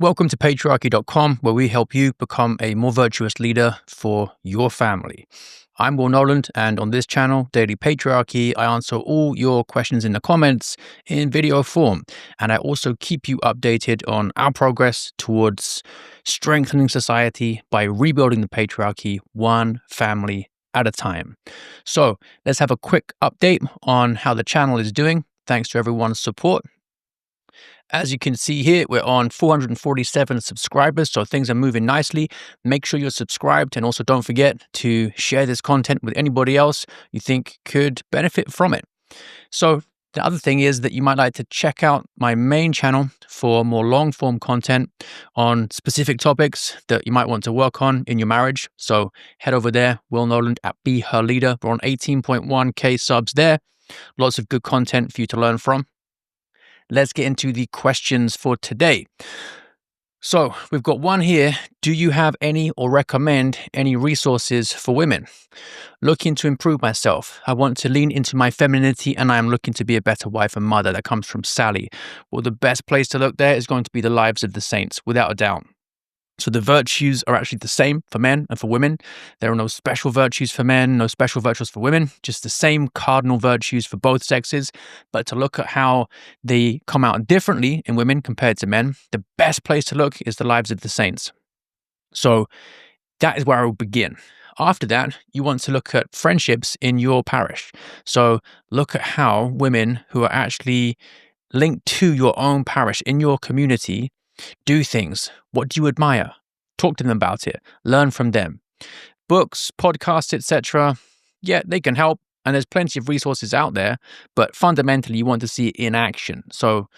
Welcome to Patriarchy.com, where we help you become a more virtuous leader for your family. I'm Knowland, and on this channel, Daily Patriarchy, I answer all your questions in the comments in video form. And I also keep you updated on our progress towards strengthening society by rebuilding the patriarchy one family at a time. So let's have a quick update on how the channel is doing. Thanks to everyone's support. As you can see here, we're on 447 subscribers, so things are moving nicely. Make sure you're subscribed, and also don't forget to share this content with anybody else you think could benefit from it. So the other thing is that you might like to check out my main channel for more long-form content on specific topics that you might want to work on in your marriage. So head over there, Will Knowland at Be Her Leader. We're on 18.1k subs there. Lots of good content for you to learn from. Let's get into the questions for today. So we've got one here. Do you have any or recommend any resources for women? Looking to improve myself. I want to lean into my femininity and I am looking to be a better wife and mother. That comes from Sally. Well, the best place to look there is going to be the lives of the saints, without a doubt. So the virtues are actually the same for men and for women. There are no special virtues for men, no special virtues for women, just the same cardinal virtues for both sexes. But to look at how they come out differently in women compared to men, the best place to look is the lives of the saints. So that is where I will begin. After that, you want to look at friendships in your parish. So look at how women who are actually linked to your own parish in your community do things. What do you admire? Talk to them about it. Learn from them. Books, podcasts, etc. Yeah, they can help. And there's plenty of resources out there. But fundamentally, you want to see it in action. So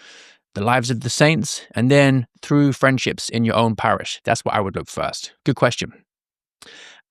the lives of the saints, and then through friendships in your own parish. That's what I would look first. Good question.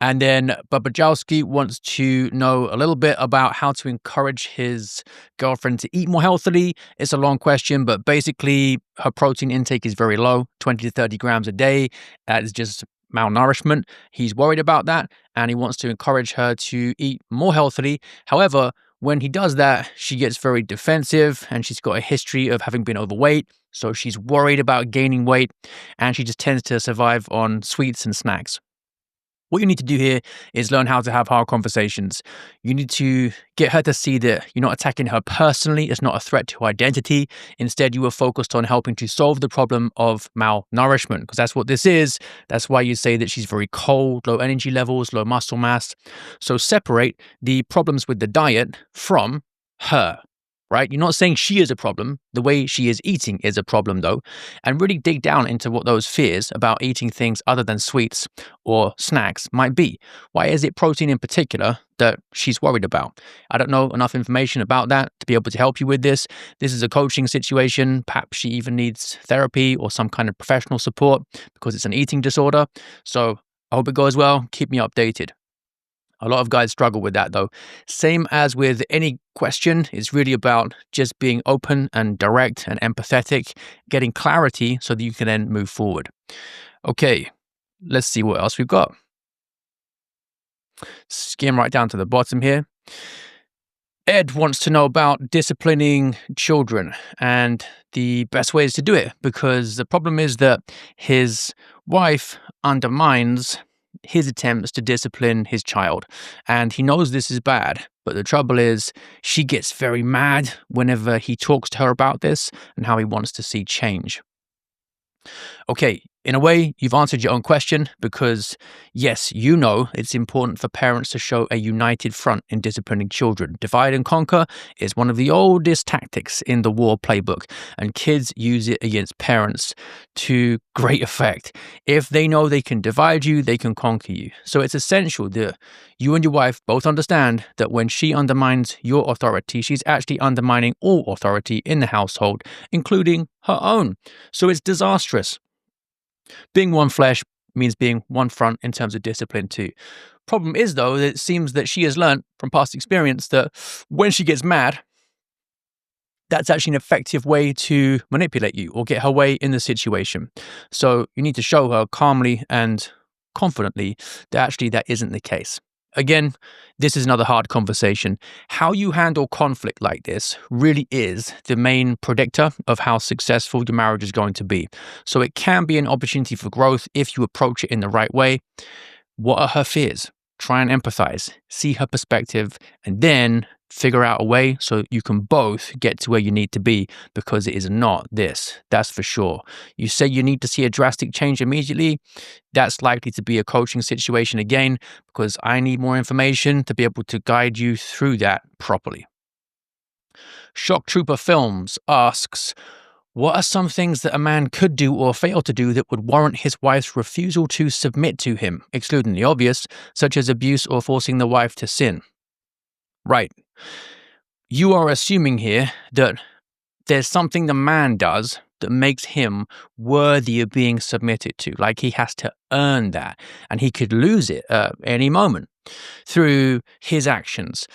And then Babajowski wants to know a little bit about how to encourage his girlfriend to eat more healthily. It's a long question, but basically her protein intake is very low, 20 to 30 grams a day. That is just malnourishment. He's worried about that, and he wants to encourage her to eat more healthily. However, when he does that, she gets very defensive, and she's got a history of having been overweight. So she's worried about gaining weight, and she just tends to survive on sweets and snacks. What you need to do here is learn how to have hard conversations. You need to get her to see that you're not attacking her personally. It's not a threat to her identity. Instead, you are focused on helping to solve the problem of malnourishment, because that's what this is. That's why you say that she's very cold, low energy levels, low muscle mass. So separate the problems with the diet from her. Right? You're not saying she is a problem. The way she is eating is a problem, though. And really dig down into what those fears about eating things other than sweets or snacks might be. Why is it protein in particular that she's worried about? I don't know enough information about that to be able to help you with this. This is a coaching situation. Perhaps she even needs therapy or some kind of professional support because it's an eating disorder. So I hope it goes well. Keep me updated. A lot of guys struggle with that, though. Same as with any question, it's really about just being open and direct and empathetic, getting clarity so that you can then move forward. Okay, let's see what else we've got. Skim right down to the bottom here. Ed wants to know about disciplining children and the best ways to do it, because the problem is that his wife undermines his attempts to discipline his child, and he knows this is bad. But the trouble is she gets very mad whenever he talks to her about this and how he wants to see change. Okay, in a way, you've answered your own question, because yes, you know it's important for parents to show a united front in disciplining children. Divide and conquer is one of the oldest tactics in the war playbook, and kids use it against parents to great effect. If they know they can divide you, they can conquer you. So it's essential that you and your wife both understand that when she undermines your authority, she's actually undermining all authority in the household, including her own. So it's disastrous. Being one flesh means being one front in terms of discipline too. Problem is, though, that it seems that she has learned from past experience that when she gets mad, that's actually an effective way to manipulate you or get her way in the situation. So you need to show her calmly and confidently that actually that isn't the case. Again, this is another hard conversation. How you handle conflict like this really is the main predictor of how successful your marriage is going to be. So it can be an opportunity for growth if you approach it in the right way. What are her fears? Try and empathize, see her perspective, and then figure out a way so you can both get to where you need to be, because it is not this, that's for sure. You say you need to see a drastic change immediately. That's likely to be a coaching situation again, because I need more information to be able to guide you through that properly. Shock Trooper Films asks, what are some things that a man could do or fail to do that would warrant his wife's refusal to submit to him, excluding the obvious, such as abuse or forcing the wife to sin? Right. You are assuming here that there's something the man does that makes him worthy of being submitted to, like he has to earn that, and he could lose it at any moment through his actions.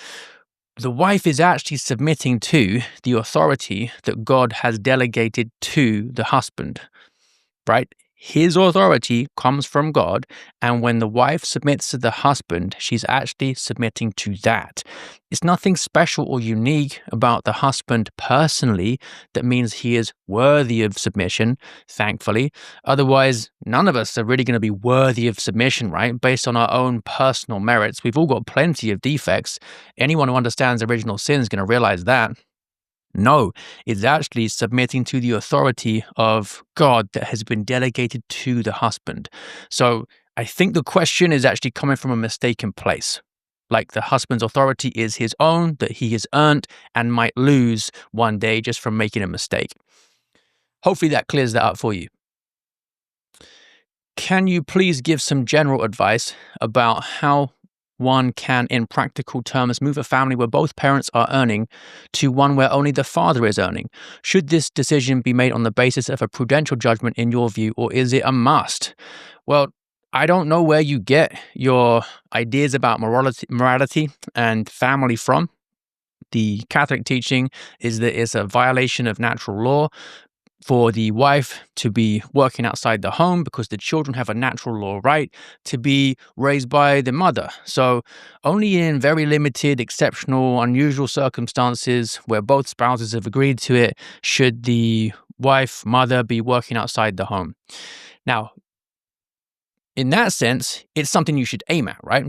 The wife is actually submitting to the authority that God has delegated to the husband, right? His authority comes from God, and when the wife submits to the husband, she's actually submitting to that. It's nothing special or unique about the husband personally that means he is worthy of submission, thankfully. Otherwise, none of us are really going to be worthy of submission, right? Based on our own personal merits. We've all got plenty of defects. Anyone who understands original sin is going to realize that. No, it's actually submitting to the authority of God that has been delegated to the husband. So I think the question is actually coming from a mistaken place. Like the husband's authority is his own, that he has earned and might lose one day just from making a mistake. Hopefully that clears that up for you. Can you please give some general advice about how one can, in practical terms, move a family where both parents are earning to one where only the father is earning? Should this decision be made on the basis of a prudential judgment in your view, or is it a must? Well, I don't know where you get your ideas about morality and family from. The Catholic teaching is that it's a violation of natural law for the wife to be working outside the home because the children have a natural law right to be raised by the mother. So only in very limited, exceptional, unusual circumstances where both spouses have agreed to it should the mother be working outside the home. Now, in that sense, it's something you should aim at, right?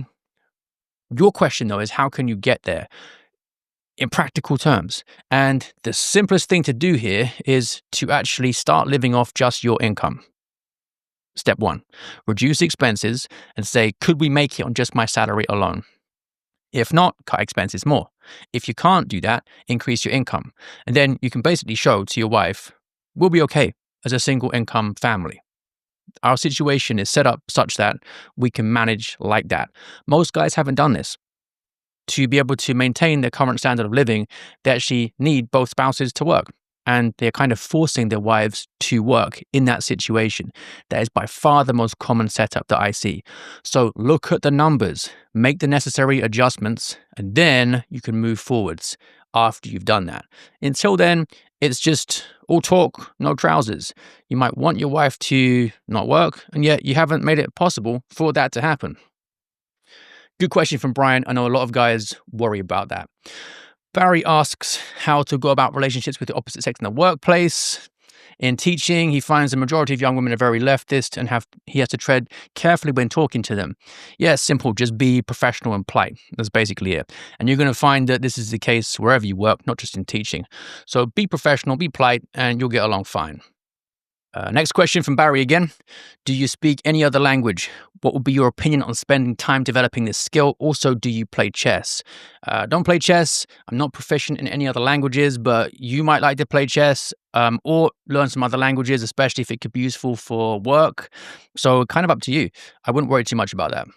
Your question, though, is how can you get there? In practical terms. And the simplest thing to do here is to actually start living off just your income. Step 1, reduce expenses and say, could we make it on just my salary alone? If not, cut expenses more. If you can't do that, increase your income. And then you can basically show to your wife, we'll be okay as a single income family. Our situation is set up such that we can manage like that. Most guys haven't done this. To be able to maintain their current standard of living, they actually need both spouses to work. And they're kind of forcing their wives to work in that situation. That is by far the most common setup that I see. So look at the numbers, make the necessary adjustments, and then you can move forwards after you've done that. Until then, it's just all talk, no trousers. You might want your wife to not work, and yet you haven't made it possible for that to happen. Good question from Brian. I know a lot of guys worry about that. Barry asks how to go about relationships with the opposite sex in the workplace. In teaching, he finds the majority of young women are very leftist and he has to tread carefully when talking to them. Yeah, simple. Just be professional and polite. That's basically it. And you're going to find that this is the case wherever you work, not just in teaching. So be professional, be polite, and you'll get along fine. Next question from Barry again. Do you speak any other language? What would be your opinion on spending time developing this skill? Also, do you play chess? Don't play chess. I'm not proficient in any other languages, but you might like to play chess or learn some other languages, especially if it could be useful for work. So kind of up to you. I wouldn't worry too much about that.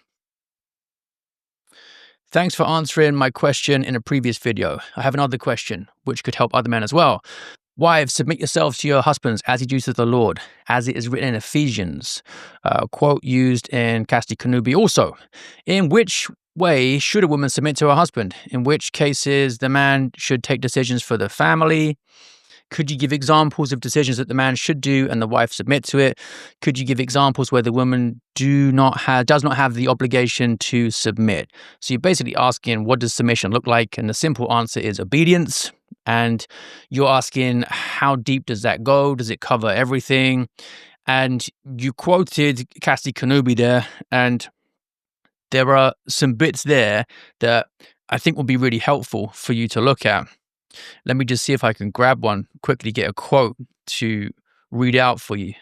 Thanks for answering my question in a previous video. I have another question, which could help other men as well. Wives, submit yourselves to your husbands as you do to the Lord, as it is written in Ephesians. Quote used in Casti Connubii also. In which way should a woman submit to her husband? In which cases the man should take decisions for the family? Could you give examples of decisions that the man should do and the wife submit to it? Could you give examples where the woman does not have the obligation to submit? So you're basically asking, what does submission look like? And the simple answer is obedience. And you're asking, how deep does that go? Does it cover everything? And you quoted Cassie Kanubi there, and there are some bits there that I think will be really helpful for you to look at. Let me just see if I can grab one, quickly get a quote to read out for you.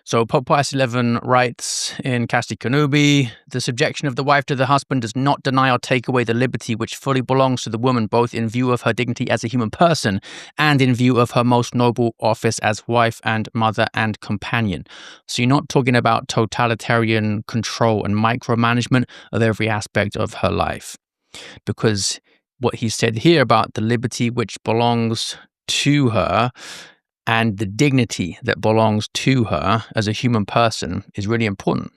So Pope Pius XI writes in Casti Connubii, the subjection of the wife to the husband does not deny or take away the liberty which fully belongs to the woman, both in view of her dignity as a human person and in view of her most noble office as wife and mother and companion. So you're not talking about totalitarian control and micromanagement of every aspect of her life. Because what he said here about the liberty which belongs to her and the dignity that belongs to her as a human person is really important.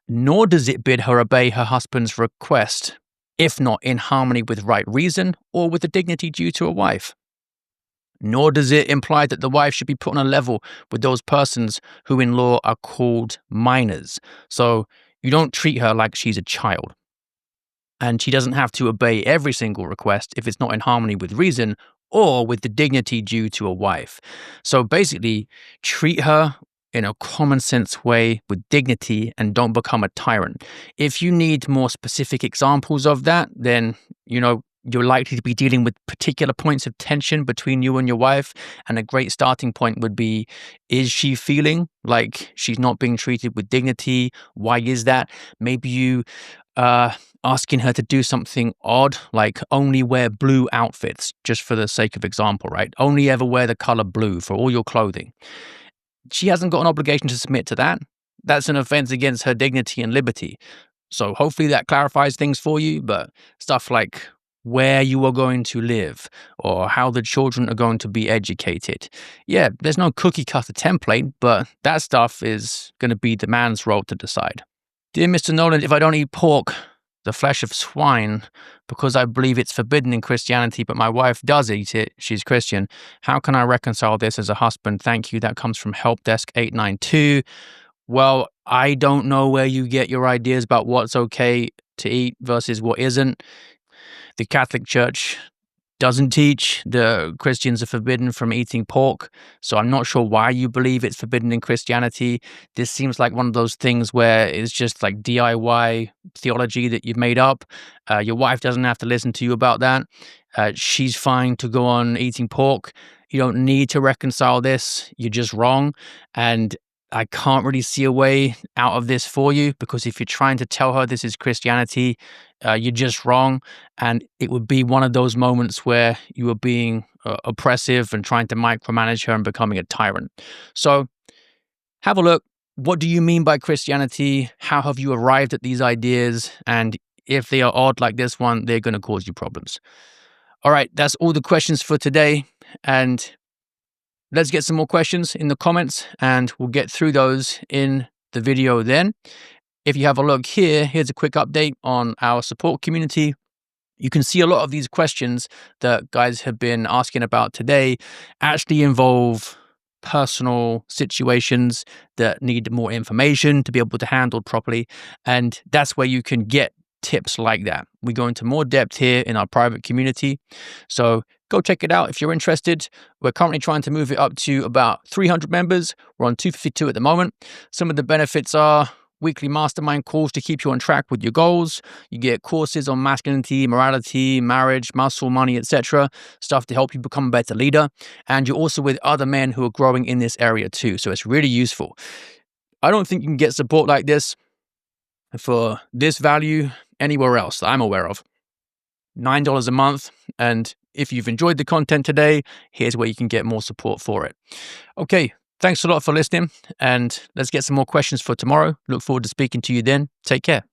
Nor does it bid her obey her husband's request, if not in harmony with right reason or with the dignity due to a wife. Nor does it imply that the wife should be put on a level with those persons who in law are called minors. So you don't treat her like she's a child. And she doesn't have to obey every single request if it's not in harmony with reason or with the dignity due to a wife. So basically, treat her in a common sense way with dignity and don't become a tyrant. If you need more specific examples of that, then, you're likely to be dealing with particular points of tension between you and your wife. And a great starting point would be, is she feeling like she's not being treated with dignity? Why is that? Maybe you asking her to do something odd, like only wear blue outfits, just for the sake of example, right? Only ever wear the color blue for all your clothing. She hasn't got an obligation to submit to that. That's an offense against her dignity and liberty. So hopefully that clarifies things for you, but stuff like where you are going to live or how the children are going to be educated. Yeah, there's no cookie cutter template, but that stuff is going to be the man's role to decide. Dear Mr. Knowland, if I don't eat pork, the flesh of swine, because I believe it's forbidden in Christianity, but my wife does eat it, she's Christian, how can I reconcile this as a husband? Thank you. That comes from Help Desk 892. Well, I don't know where you get your ideas about what's okay to eat versus what isn't. The Catholic Church doesn't teach the Christians are forbidden from eating pork, so I'm not sure why you believe it's forbidden in Christianity. This seems like one of those things where it's just like DIY theology that you've made up. Your wife doesn't have to listen to you about that. She's fine to go on eating pork. You don't need to reconcile this. You're just wrong. And I can't really see a way out of this for you, because if you're trying to tell her this is Christianity, you're just wrong. And it would be one of those moments where you are being oppressive and trying to micromanage her and becoming a tyrant. So have a look. What do you mean by Christianity? How have you arrived at these ideas? And if they are odd like this one, they're going to cause you problems. All right, that's all the questions for today. And let's get some more questions in the comments and we'll get through those in the video then. If you have a look here, here's a quick update on our support community. You can see a lot of these questions that guys have been asking about today actually involve personal situations that need more information to be able to handle properly. And that's where you can get tips like that. We go into more depth here in our private community. So go check it out if you're interested. We're currently trying to move it up to about 300 members. We're on 252 at the moment. Some of the benefits are weekly mastermind calls to keep you on track with your goals. You get courses on masculinity, morality, marriage, muscle, money, etc. Stuff to help you become a better leader. And you're also with other men who are growing in this area too. So it's really useful. I don't think you can get support like this for this value anywhere else that I'm aware of. $9 a month. And if you've enjoyed the content today, here's where you can get more support for it. Okay, thanks a lot for listening, and let's get some more questions for tomorrow. Look forward to speaking to you then. Take care.